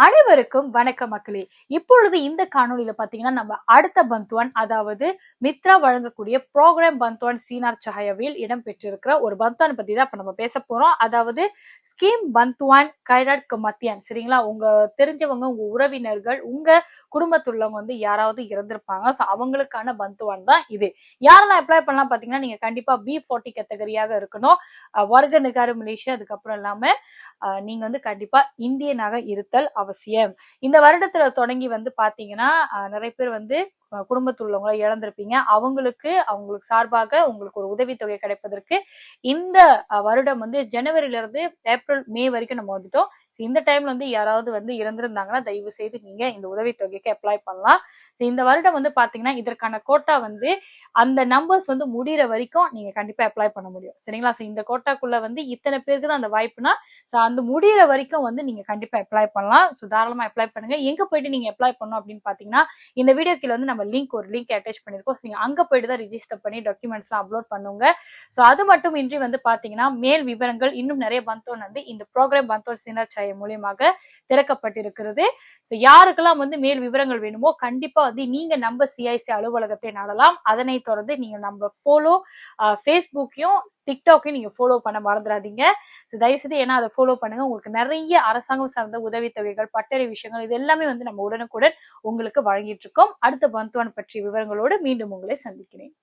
அனைவருக்கும் வணக்க மக்களே. இப்பொழுது இந்த காணொலியில பாத்தீங்கன்னா நம்ம அடுத்த பந்துவான், அதாவது மித்ரா வழங்கக்கூடிய ப்ரோக்ராம் பந்துவான் சீனார் சஹாயாவில் இடம் பெற்றிருக்கிற ஒரு பந்துவான் பத்தி தான் இப்ப நம்ம பேச போறோம். அதாவது ஸ்கீம் பந்துவான் கைராட் கமத்தியான். சரிங்களா? உங்க தெரிஞ்சவங்க, உங்க உறவினர்கள், உங்க குடும்பத்துள்ளவங்க யாராவது இறந்திருப்பாங்க. சோ அவங்களுக்கான பந்துவான் தான் இது. யாரெல்லாம் அப்ளை பண்ணலாம் பாத்தீங்கன்னா, நீங்க கண்டிப்பா B40 கேட்டகரியாக இருக்கணும். வர்க்க நிகார மலேசியா, அதுக்கப்புறம் இல்லாம நீங்க கண்டிப்பா இந்தியனாக இருத்தல் அவசியம். இந்த வருடத்துல தொடங்கி பாத்தீங்கன்னா நிறைய பேர் குடும்பத்தில் உள்ளவங்களை இழந்திருப்பீங்க. அவங்களுக்கு சார்பாக உங்களுக்கு ஒரு உதவித்தொகை கிடைப்பதற்கு இந்த வருடம் ஜனவரியில இருந்து ஏப்ரல் மே வரைக்கும் நம்ம வந்துட்டோம். இந்த டைம்ல யாராவது இறந்திருந்தாங்கன்னா தயவு செய்து நீங்க இந்த உதவித்தொகைக்கு அப்ளை பண்ணலாம். இந்த வருடம் பாத்தீங்கன்னா இதற்கான கோட்டா அந்த நம்பர்ஸ் முடிகிற வரைக்கும் நீங்க கண்டிப்பா அப்ளை பண்ண முடியும். சரிங்களா? இந்த கோட்டாக்குள்ள இத்தனை பேருக்கு தான் அந்த வாய்ப்புனா அந்த முடிகிற வரைக்கும் நீங்க கண்டிப்பா அப்ளை பண்ணலாம். தாராளமா அப்ளை பண்ணுங்க. எங்க போயிட்டு நீங்க அப்ளை பண்ணணும் அப்படின்னு பாத்தீங்கன்னா, இந்த வீடியோ கீழ நம்ம ஒரு லிங்க் அட்டாச் பண்ணிருக்கோம். நீங்க அங்க போயிட்டு தான் ரிஜிஸ்டர் பண்ணி டாக்குமெண்ட்ஸ் எல்லாம் அப்லோட் பண்ணுங்க. அது மட்டும் இன்றி பாத்தீங்கன்னா மேல் விவரங்கள் இன்னும் நிறைய பந்தோன் இந்த ப்ரோக்ராம் பந்தோன் சீனார் சஹாயா மூலியமாக திறக்கப்பட்டிருக்கிறது. யாருக்கெல்லாம் மேல் விவரங்கள் வேணுமோ கண்டிப்பா நீங்க நம்ம CIC அலுவலகத்தை நாடலாம். அதனை தொடர்ந்து நீங்க நம்ம ஃபாலோ ஃபேஸ்புக்கையும் டிக்டாக்கையும் நீங்க ஃபாலோ பண்ண மறந்துடாதீங்க. தயவுசெய்து ஏன்னா அதை ஃபாலோ பண்ணுங்க. உங்களுக்கு நிறைய அரசாங்கம் சார்ந்த உதவித்தொகைகள், பட்டறை விஷயங்கள் இது எல்லாமே நம்ம உடனுக்குடன் உங்களுக்கு வழங்கிட்டு இருக்கோம். அடுத்த பந்துவான் பற்றிய விவரங்களோடு மீண்டும் உங்களை சந்திக்கிறேன்.